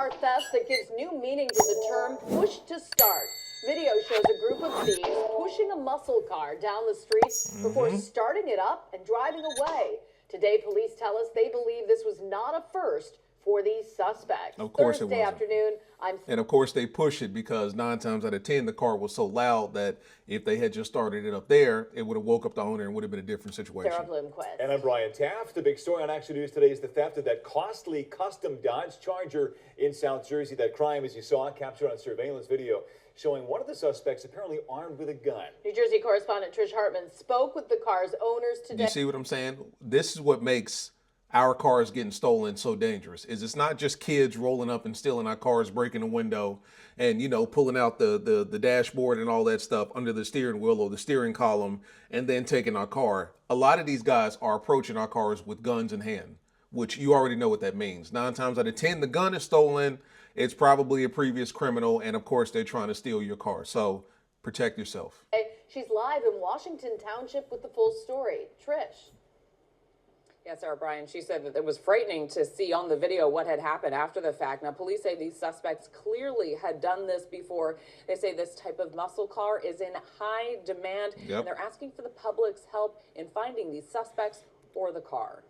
car theft that gives new meaning to the term push to start. Video shows a group of thieves pushing a muscle car down the street before starting it up and driving away. Today, police tell us they believe this was not a first for these suspects. Of course Thursday afternoon, and of course they push it because 9 times out of 10 the car was so loud that if they had just started it up there, it would have woke up the owner and would have been a different situation. Sarah Bloomquist. And I'm Brian Taft. The big story on Action News today is the theft of that costly custom Dodge Charger in South Jersey. That crime, as you saw, captured on surveillance video showing one of the suspects apparently armed with a gun. New Jersey correspondent Trish Hartman spoke with the car's owners today. You see what I'm saying? This is what makes our cars getting stolen so dangerous. Is it's not just kids rolling up and stealing our cars, breaking the window, and pulling out the dashboard and all that stuff under the steering wheel or the steering column, and then taking our car. A lot of these guys are approaching our cars with guns in hand, which you already know what that means. 9 times out of 10, the gun is stolen. It's probably a previous criminal, and of course, they're trying to steal your car. So protect yourself. Hey, she's live in Washington Township with the full story. Trish. Yes, Sarah, Brian, she said that it was frightening to see on the video what had happened after the fact. Now, police say these suspects clearly had done this before. They say this type of muscle car is in high demand, and they're asking for the public's help in finding these suspects or the car.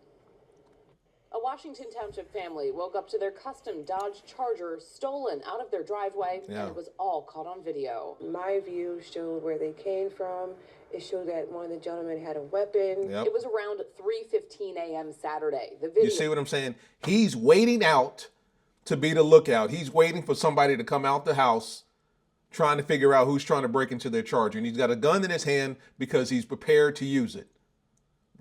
A Washington Township family woke up to their custom Dodge Charger stolen out of their driveway, and it was all caught on video. My view showed where they came from. It showed that one of the gentlemen had a weapon. It was around 3:15 a.m. Saturday. The video. You see what I'm saying? He's waiting out to be the lookout. He's waiting for somebody to come out the house, trying to figure out who's trying to break into their Charger. And he's got a gun in his hand because he's prepared to use it.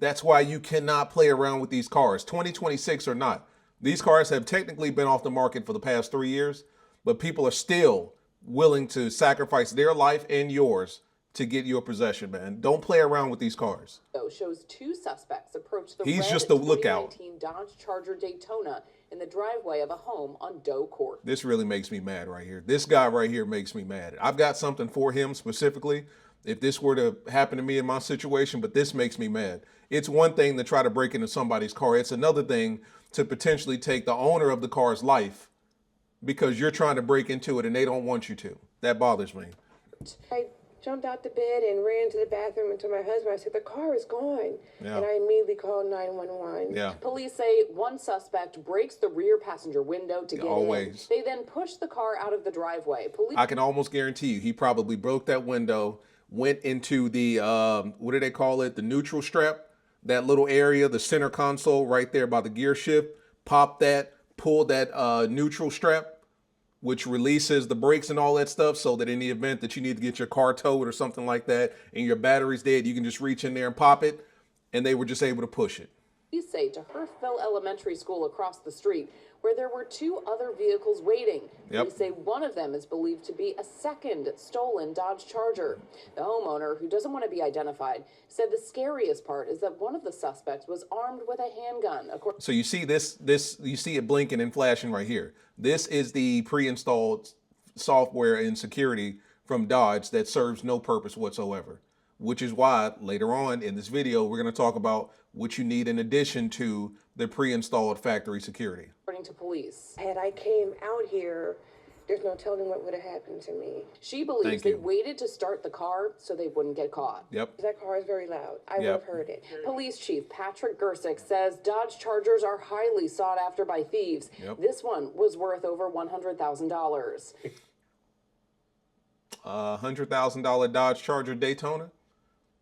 That's why you cannot play around with these cars, 2026 or not. These cars have technically been off the market for the past 3 years, but people are still willing to sacrifice their life and yours to get your possession, man. Don't play around with these cars. Shows 2 suspects approach the He's red just a lookout. 2019 Dodge Charger Daytona in the driveway of a home on Doe Court. This really makes me mad right here. This guy right here makes me mad. I've got something for him specifically if this were to happen to me in my situation, but this makes me mad. It's one thing to try to break into somebody's car. It's another thing to potentially take the owner of the car's life because you're trying to break into it and they don't want you to. That bothers me. I jumped out the bed and ran to the bathroom and told my husband, I said, the car is gone. And I immediately called 911. Police say one suspect breaks the rear passenger window to get in. They then push the car out of the driveway. I can almost guarantee you he probably broke that window, went into the, what do they call it? The neutral strap, that little area, the center console right there by the gear shift, popped that, pulled that neutral strap, which releases the brakes and all that stuff so that in the event that you need to get your car towed or something like that and your battery's dead, you can just reach in there and pop it, and they were just able to push it. Police say to Herfville Elementary School across the street, where there were 2 other vehicles waiting. Police say one of them is believed to be a second stolen Dodge Charger. The homeowner, who doesn't want to be identified, said the scariest part is that one of the suspects was armed with a handgun. So you see you see it blinking and flashing right here. This is the pre-installed software and security from Dodge that serves no purpose whatsoever, which is why later on in this video, we're going to talk about what you need in addition to the pre-installed factory security. According to police. Had I came out here, there's no telling what would have happened to me. She believes they waited to start the car so they wouldn't get caught. That car is very loud. I would have heard it. Police Chief Patrick Gersick says Dodge Chargers are highly sought after by thieves. This one was worth over $100,000. $100,000 Dodge Charger Daytona.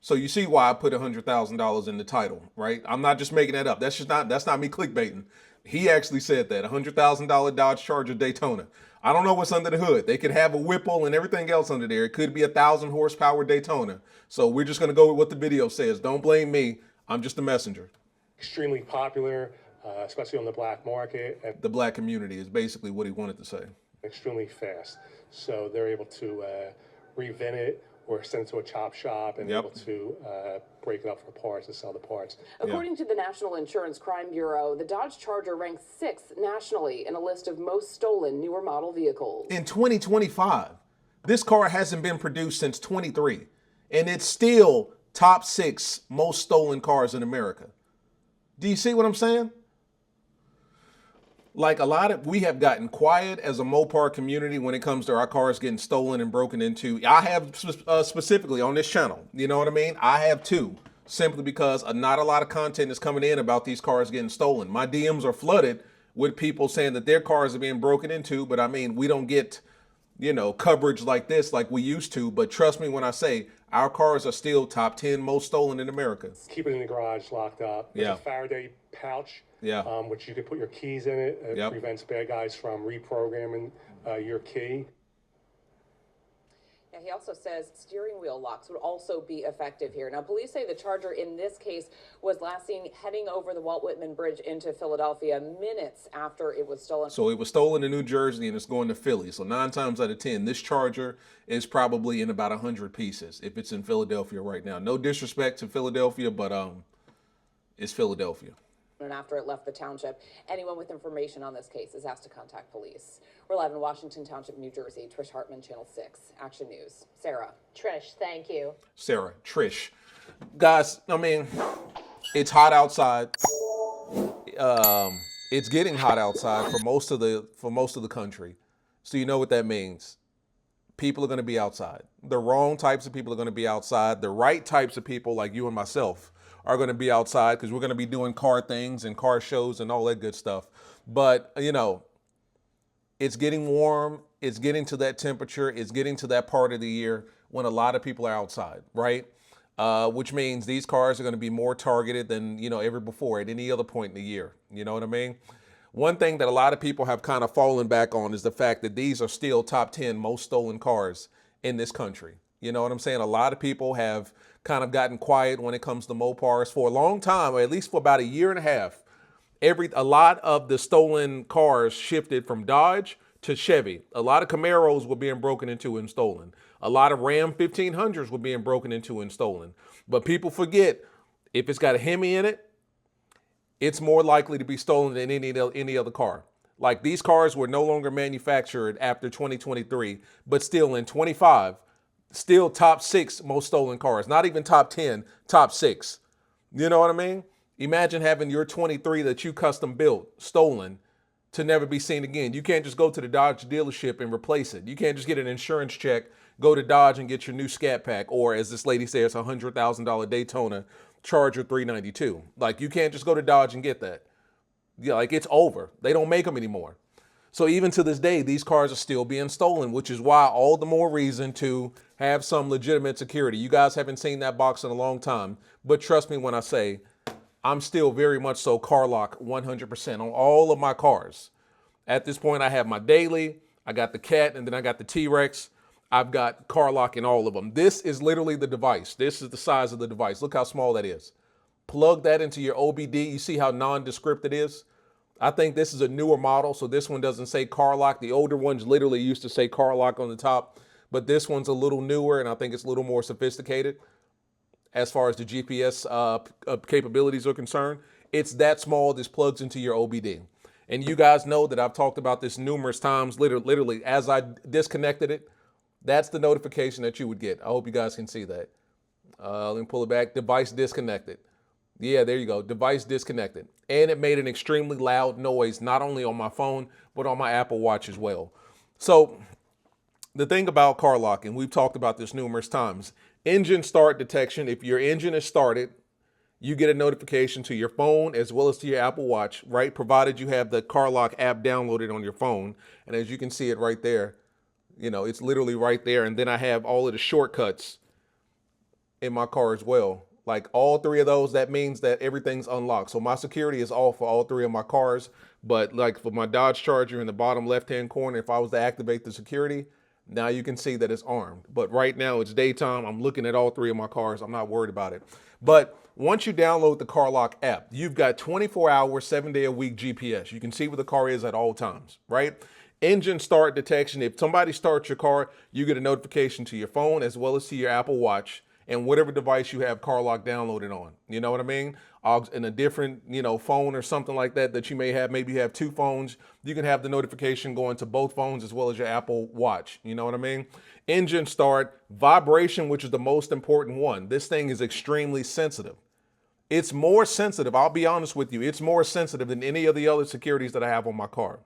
So you see why I put $100,000 in the title, right? I'm not just making that up. That's not me clickbaiting. He actually said that, $100,000 Dodge Charger Daytona. I don't know what's under the hood. They could have a Whipple and everything else under there. It could be 1,000 horsepower Daytona. So we're just going to go with what the video says. Don't blame me. I'm just a messenger. Extremely popular, especially on the black market. The black community is basically what he wanted to say. Extremely fast. So they're able to revent it or send it to a chop shop and able to break it up for parts and sell the parts. According to the National Insurance Crime Bureau, the Dodge Charger ranks 6th nationally in a list of most stolen newer model vehicles. In 2025, this car hasn't been produced since 23, and it's still top 6 most stolen cars in America. Do you see what I'm saying? Like we have gotten quiet as a Mopar community when it comes to our cars getting stolen and broken into. I have specifically on this channel, you know what I mean? I have too, simply because not a lot of content is coming in about these cars getting stolen. My DMs are flooded with people saying that their cars are being broken into, but I mean, we don't get, coverage like this like we used to. But trust me when I say our cars are still top 10 most stolen in America. Keep it in the garage locked up. There's a Faraday pouch, which you can put your keys in it. It prevents bad guys from reprogramming your key. Yeah, he also says steering wheel locks would also be effective here. Now, police say the Charger in this case was last seen heading over the Walt Whitman Bridge into Philadelphia minutes after it was stolen. So it was stolen in New Jersey and it's going to Philly. So 9 times out of 10, this Charger is probably in about 100 pieces if it's in Philadelphia right now. No disrespect to Philadelphia, but it's Philadelphia. And after it left the township, anyone with information on this case is asked to contact police. We're live in Washington Township, New Jersey. Trish Hartman, Channel 6, Action News. Sarah. Trish, thank you. Sarah, Trish. Guys, I mean, it's hot outside. It's getting hot outside for most of the country. So you know what that means. People are going to be outside. The wrong types of people are going to be outside. The right types of people, like you and myself, are going to be outside because we're going to be doing car things and car shows and all that good stuff. But, it's getting warm. It's getting to that temperature. It's getting to that part of the year when a lot of people are outside, right? Which means these cars are going to be more targeted than, ever before at any other point in the year. You know what I mean? One thing that a lot of people have kind of fallen back on is the fact that these are still top 10 most stolen cars in this country. You know what I'm saying? A lot of people have kind of gotten quiet when it comes to Mopars for a long time, or at least for about a year and a half. A lot of the stolen cars shifted from Dodge to Chevy. A lot of Camaros were being broken into and stolen. A lot of Ram 1500s were being broken into and stolen. But people forget, if it's got a Hemi in it, it's more likely to be stolen than any other car. Like, these cars were no longer manufactured after 2023, but still in 25, still top 6 most stolen cars. Not even top 10, top 6. You know what I mean? Imagine having your 23 that you custom built stolen to never be seen again. You can't just go to the Dodge dealership and replace it. You can't just get an insurance check, go to Dodge and get your new Scat Pack, or as this lady says, a $100,000 Daytona Charger 392. Like, you can't just go to Dodge and get that. Yeah, like, it's over. They don't make them anymore. So even to this day, these cars are still being stolen, which is why all the more reason to have some legitimate security. You guys haven't seen that box in a long time, but trust me when I say I'm still very much so CarLock 100% on all of my cars. At this point, I have my daily, I got the Cat, and then I got the T-Rex. I've got CarLock in all of them. This is literally the device. This is the size of the device. Look how small that is. Plug that into your OBD. You see how nondescript it is? I think this is a newer model, so this one doesn't say CarLock. The older ones literally used to say CarLock on the top, but this one's a little newer, and I think it's a little more sophisticated as far as the GPS capabilities are concerned. It's that small. This plugs into your OBD. And you guys know that I've talked about this numerous times. Literally, as I disconnected it, that's the notification that you would get. I hope you guys can see that. Let me pull it back. Device disconnected. Yeah, there you go. Device disconnected. And it made an extremely loud noise, not only on my phone, but on my Apple Watch as well. So the thing about CarLock, and we've talked about this numerous times, engine start detection. If your engine is started, you get a notification to your phone as well as to your Apple Watch, right? Provided you have the CarLock app downloaded on your phone. And as you can see it right there, it's literally right there. And then I have all of the shortcuts in my car as well. Like, all 3 of those, that means that everything's unlocked. So my security is off for all 3 of my cars. But like for my Dodge Charger in the bottom left-hand corner, if I was to activate the security, now you can see that it's armed. But right now it's daytime. I'm looking at all 3 of my cars. I'm not worried about it. But once you download the CarLock app, you've got 24-hour, 7-day-a-week GPS. You can see where the car is at all times, right? Engine start detection. If somebody starts your car, you get a notification to your phone as well as to your Apple Watch and whatever device you have CarLock downloaded on. You know what I mean? In a different, phone or something like that you may have. Maybe you have 2 phones. You can have the notification going to both phones as well as your Apple Watch. You know what I mean? Engine start, vibration, which is the most important one. This thing is extremely sensitive. It's more sensitive. I'll be honest with you. It's more sensitive than any of the other securities that I have on my car.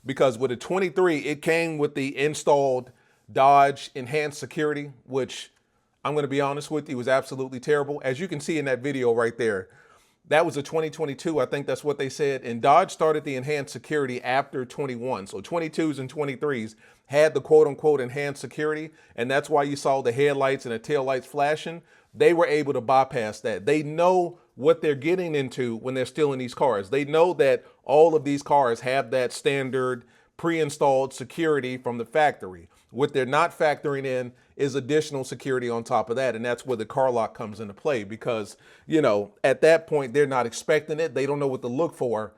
Because with a 23, it came with the installed Dodge Enhanced Security, which I'm going to be honest with you, was absolutely terrible. As you can see in that video right there, that was a 2022. I think that's what they said. And Dodge started the Enhanced Security after 21. So 22s and 23s had the quote unquote Enhanced Security. And that's why you saw the headlights and the taillights flashing. They were able to bypass that. They know what they're getting into when they're stealing these cars. They know that all of these cars have that standard pre-installed security from the factory. What they're not factoring in is additional security on top of that. And that's where the CarLock comes into play because, you know, at that point, they're not expecting it. They don't know what to look for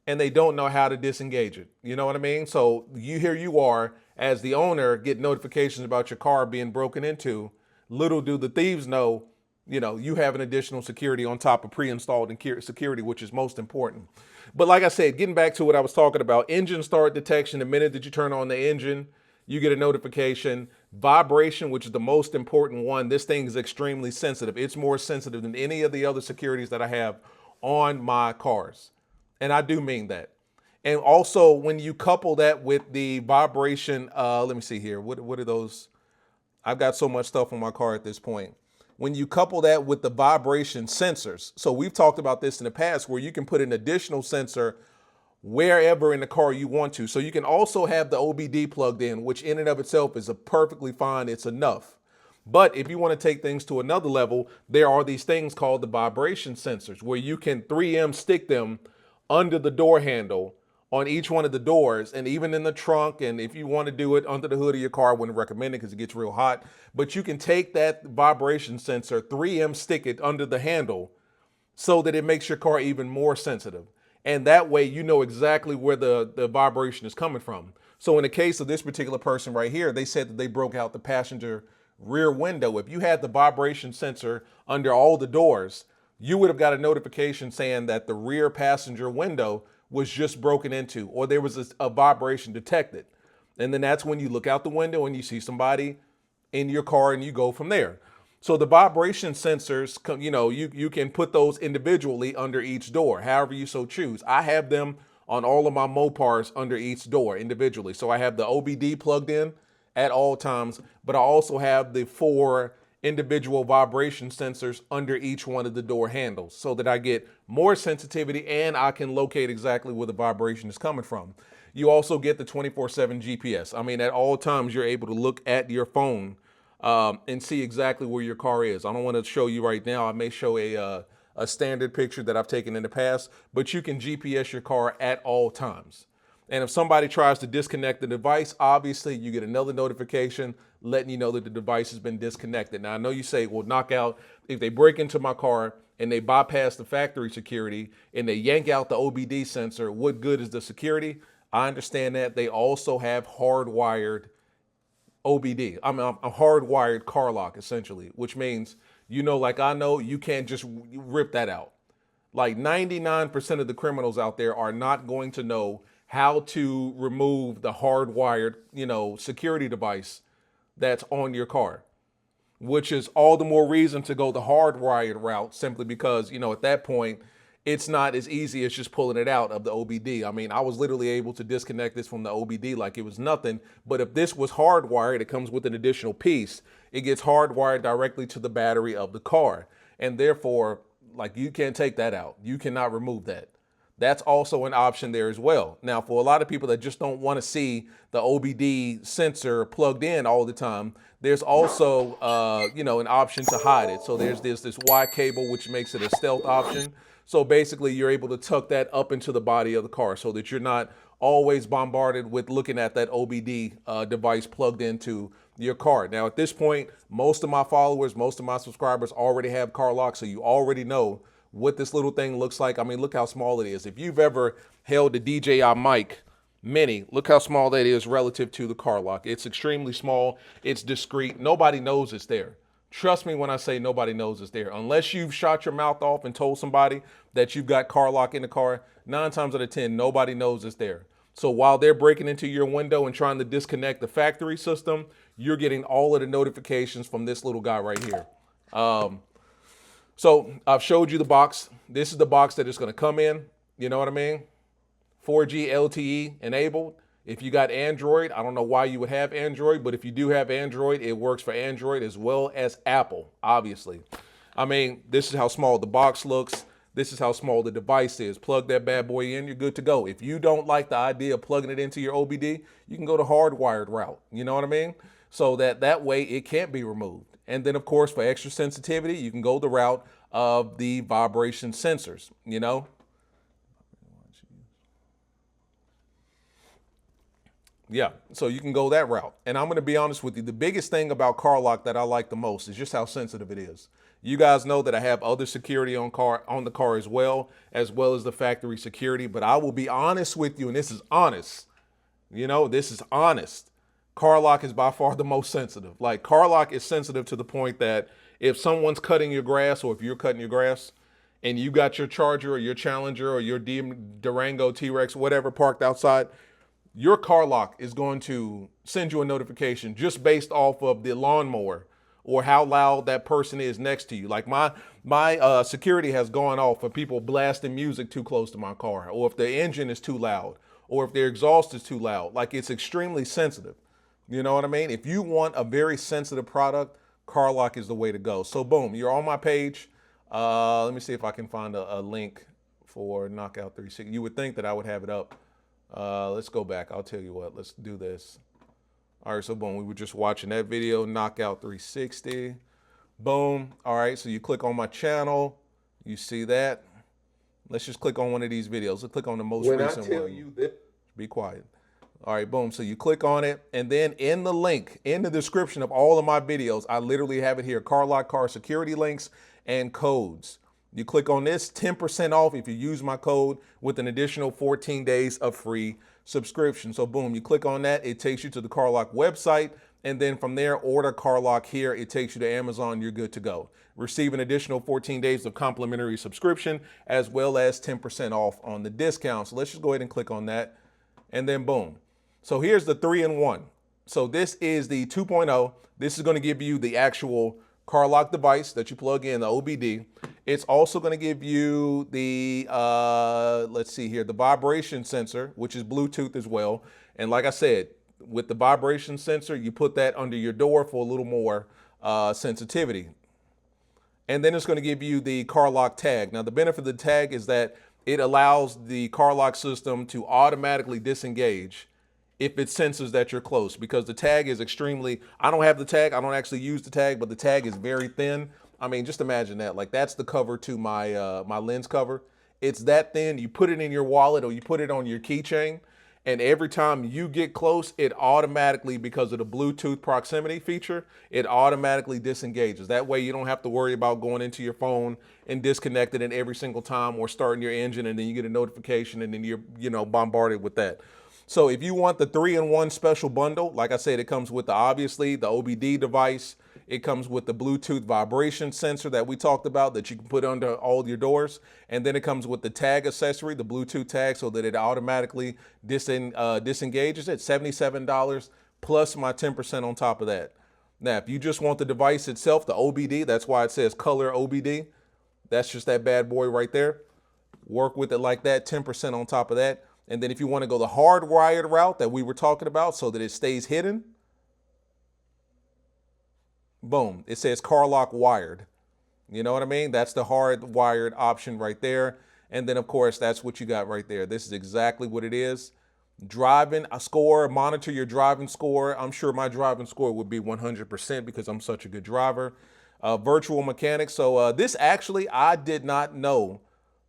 and they don't know how to disengage it. You know what I mean? So here you are as the owner get notifications about your car being broken into. Little do the thieves know, you know, you have an additional security on top of pre-installed security, which is most important. But like I said, getting back to what I was talking about, engine start detection, the minute that you turn on the engine, you get a notification. Vibration, which is the most important one. This thing is extremely sensitive. It's more sensitive than any of the other securities that I have on my cars. And I do mean that. And also when you couple that with the vibration, let me see here. What are those? I've got so much stuff on my car at this point. When you couple that with the vibration sensors, so we've talked about this in the past where you can put an additional sensor wherever in the car you want to. So you can also have the OBD plugged in, which in and of itself is a perfectly fine. It's enough. But if you want to take things to another level, there are these things called the vibration sensors where you can 3M stick them under the door handle on each one of the doors and even in the trunk. And if you want to do it under the hood of your car, I wouldn't recommend it because it gets real hot. But you can take that vibration sensor, 3M stick it under the handle so that it makes your car even more sensitive. And that way you know exactly where the vibration is coming from. So in the case of this particular person right here, they said that they broke out the passenger rear window. If you had the vibration sensor under all the doors, you would have got a notification saying that the rear passenger window was just broken into, or there was a vibration detected. And then that's when you look out the window and you see somebody in your car and you go from there. So the vibration sensors, you know, you can put those individually under each door, however you so choose. I have them on all of my Mopars under each door individually. So I have the OBD plugged in at all times, but I also have the 4 individual vibration sensors under each one of the door handles so that I get more sensitivity and I can locate exactly where the vibration is coming from. You also get the 24/7 GPS. I mean, at all times, you're able to look at your phone and see exactly where your car is. I don't want to show you right now. I may show a standard picture that I've taken in the past, but you can GPS your car at all times. And if somebody tries to disconnect the device, obviously you get another notification letting you know that the device has been disconnected. Now, I know you say, well, knockout, if they break into my car and they bypass the factory security and they yank out the OBD sensor, what good is the security? I understand that. They also have hardwired OBD. I mean, a hardwired CarLock, essentially, which means, you know, like I know, you can't just rip that out. Like 99% of the criminals out there are not going to know how to remove the hardwired, you know, security device that's on your car, which is all the more reason to go the hardwired route, simply because, you know, at that point, it's not as easy as just pulling it out of the OBD. I mean, I was literally able to disconnect this from the OBD like it was nothing. But if this was hardwired, it comes with an additional piece. It gets hardwired directly to the battery of the car. And therefore, like, you can't take that out. You cannot remove that. That's also an option there as well. Now, for a lot of people that just don't want to see the OBD sensor plugged in all the time, there's also, you know, an option to hide it. So there's this Y cable, which makes it a stealth option. So basically, you're able to tuck that up into the body of the car so that you're not always bombarded with looking at that OBD device plugged into your car. Now, at this point, most of my followers, most of my subscribers already have CarLock, so you already know what this little thing looks like. I mean, look how small it is. If you've ever held a DJI mic Mini, look how small that is relative to the CarLock. It's extremely small. It's discreet. Nobody knows it's there. Trust me when I say nobody knows it's there. Unless you've shot your mouth off and told somebody that you've got CarLock in the car, 9 times out of 10, nobody knows it's there. So while they're breaking into your window and trying to disconnect the factory system, you're getting all of the notifications from this little guy right here. So I've showed you the box. This is the box that it's going to come in. You know what I mean? 4G LTE enabled. If you got Android, I don't know why you would have Android, but if you do have Android, it works for Android as well as Apple, obviously. I mean, this is how small the box looks. This is how small the device is. Plug that bad boy in, you're good to go. If you don't like the idea of plugging it into your OBD, you can go the hardwired route. You know what I mean? So that way it can't be removed. And then, of course, for extra sensitivity, you can go the route of the vibration sensors, you know? Yeah, so you can go that route. And I'm going to be honest with you, the biggest thing about CarLock that I like the most is just how sensitive it is. You guys know that I have other security on the car as well as the factory security, but I will be honest with you, and this is honest. You know, this is honest. CarLock is by far the most sensitive. Like, CarLock is sensitive to the point that if someone's cutting your grass, or if you're cutting your grass and you got your Charger or your Challenger or your Durango T-Rex, whatever, parked outside, your CarLock is going to send you a notification just based off of the lawnmower or how loud that person is next to you. Like my security has gone off for people blasting music too close to my car, or if the engine is too loud, or if their exhaust is too loud. Like, it's extremely sensitive. You know what I mean? If you want a very sensitive product, CarLock is the way to go. So boom, you're on my page. Let me see if I can find a link for Knockout 360. You would think that I would have it up. Let's go back. I'll tell you what, let's do this. All right, so boom, we were just watching that video, Knockout 360. Boom. All right, so you click on my channel. You see that? Let's just click on one of these videos. Let's click on the most recent one. When I tell you this, be quiet. All right, boom. So you click on it, and then in the link, in the description of all of my videos, I literally have it here, CarLock car security links and codes. You click on this, 10% off if you use my code with an additional 14 days of free subscription. So boom, you click on that, it takes you to the CarLock website, and then from there, order CarLock here. It takes you to Amazon, you're good to go. Receive an additional 14 days of complimentary subscription, as well as 10% off on the discount. So let's just go ahead and click on that, and then boom. So here's the 3-in-1. So this is the 2.0. This is going to give you the actual CarLock device that you plug in, the OBD. It's also going to give you the, let's see here, the vibration sensor, which is Bluetooth as well. And like I said, with the vibration sensor, you put that under your door for a little more sensitivity. And then it's going to give you the CarLock tag. Now, the benefit of the tag is that it allows the CarLock system to automatically disengage if it senses that you're close, because the tag is extremely, I don't have the tag, I don't actually use the tag, but the tag is very thin. I mean, just imagine that. Like, that's the cover to my my lens cover. It's that thin. You put it in your wallet or you put it on your keychain, and every time you get close, it automatically, because of the Bluetooth proximity feature, it automatically disengages. That way you don't have to worry about going into your phone and disconnecting it every single time, or starting your engine and then you get a notification and then you're, you know, bombarded with that. So if you want the 3-in-1 special bundle, like I said, it comes with obviously the OBD device. It comes with the Bluetooth vibration sensor that we talked about that you can put under all your doors. And then it comes with the tag accessory, the Bluetooth tag, so that it automatically disengages it. $77 plus my 10% on top of that. Now, if you just want the device itself, the OBD, that's why it says color OBD. That's just that bad boy right there. Work with it like that, 10% on top of that. And then if you want to go the hardwired route that we were talking about so that it stays hidden, boom, it says CarLock wired. You know what I mean? That's the hardwired option right there. And then, of course, that's what you got right there. This is exactly what it is. Driving a score, monitor your driving score. I'm sure my driving score would be 100% because I'm such a good driver. Virtual mechanics. So this actually, I did not know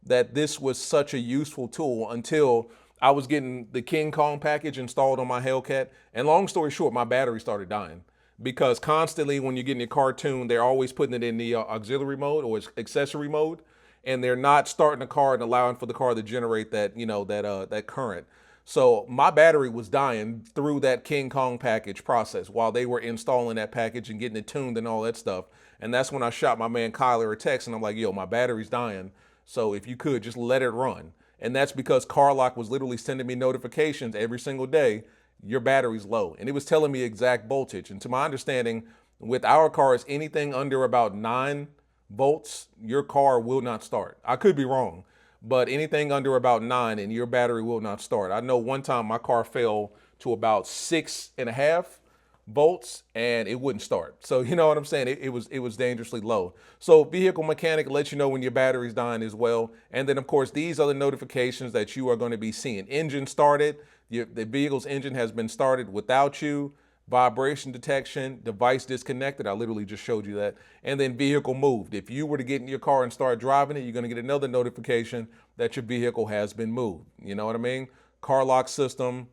that this was such a useful tool until I was getting the King Kong package installed on my Hellcat. And long story short, my battery started dying because constantly when you're getting your car tuned, they're always putting it in the auxiliary mode or accessory mode. And they're not starting the car and allowing for the car to generate that, you know, that current. So my battery was dying through that King Kong package process while they were installing that package and getting it tuned and all that stuff. And that's when I shot my man Kyler a text and I'm like, yo, my battery's dying. So if you could just let it run. And that's because CarLock was literally sending me notifications every single day. Your battery's low. And it was telling me exact voltage. And to my understanding, with our cars, anything under about 9 volts, your car will not start. I could be wrong, but anything under about 9 and your battery will not start. I know one time my car fell to about 6.5 volts and it wouldn't start. So you know what I'm saying? It was dangerously low. So vehicle mechanic lets you know when your battery's dying as well. And then of course, these are the notifications that you are going to be seeing. Engine started, the vehicle's engine has been started without you. Vibration detection, device disconnected. I literally just showed you that. And then vehicle moved. If you were to get in your car and start driving it, you're going to get another notification that your vehicle has been moved. You know what I mean? CarLock system.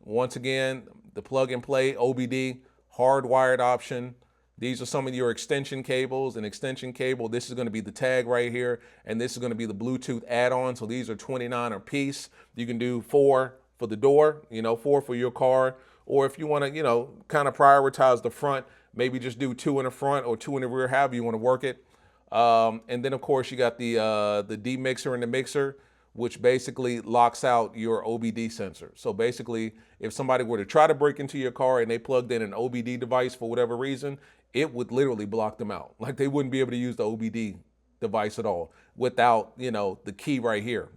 Once again, the plug and play, OBD, hardwired option. These are some of your extension cables. An extension cable, this is going to be the tag right here, and this is going to be the Bluetooth add-on. So these are $29 a piece. You can do 4 for the door, 4 for your car. Or if you want to, kind of prioritize the front, maybe just do 2 in the front or 2 in the rear, however you want to work it. And then, of course, you got the demixer and the mixer, which basically locks out your OBD sensor. So basically, if somebody were to try to break into your car and they plugged in an OBD device for whatever reason, it would literally block them out. Like they wouldn't be able to use the OBD device at all without, the key right here.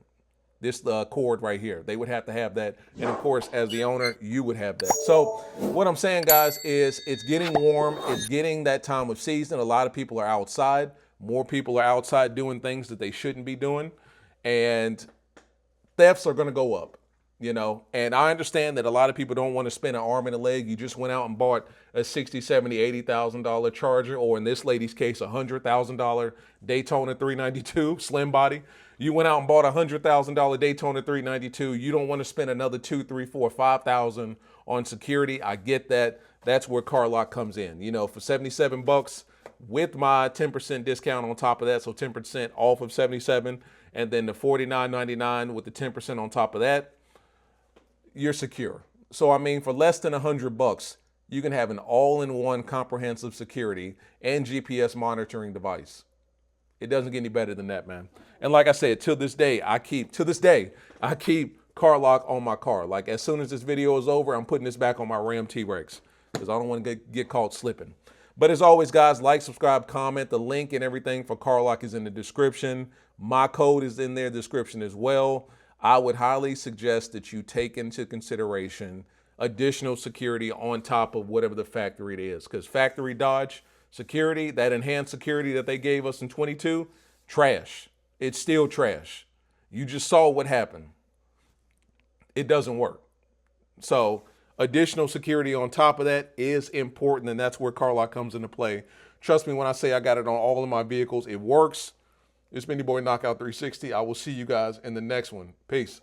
This cord right here. They would have to have that. And of course, as the owner, you would have that. So what I'm saying, guys, is it's getting warm. It's getting that time of season. A lot of people are outside. More people are outside doing things that they shouldn't be doing. And thefts are going to go up, And I understand that a lot of people don't want to spend an arm and a leg. You just went out and bought a $60,000, $70,000, $80,000 Charger, or in this lady's case, $100,000 Daytona 392 slim body. You went out and bought a $100,000 Daytona 392. You don't want to spend another $2,000, $3,000, $4,000, $5,000 on security. I get that. That's where CarLock comes in. For $77 with my 10% discount on top of that, so 10% off of $77, and then the $49.99 with the 10% on top of that, you're secure. So I mean, for less than $100, you can have an all-in-one comprehensive security and GPS monitoring device. It doesn't get any better than that, man. And like I said, to this day, I keep CarLock on my car. Like as soon as this video is over, I'm putting this back on my Ram T-Rex because I don't want to get caught slipping. But as always, guys, like, subscribe, comment. The link and everything for CarLock is in the description. My code is in their description as well. I would highly suggest that you take into consideration additional security on top of whatever the factory it is, because factory Dodge security, that enhanced security that they gave us in 22, trash. It's still trash. You just saw what happened. It doesn't work. So additional security on top of that is important, and that's where CarLock comes into play. Trust me when I say I got it on all of my vehicles. It works. It's been your boy Knockout 360. I will see you guys in the next one. Peace.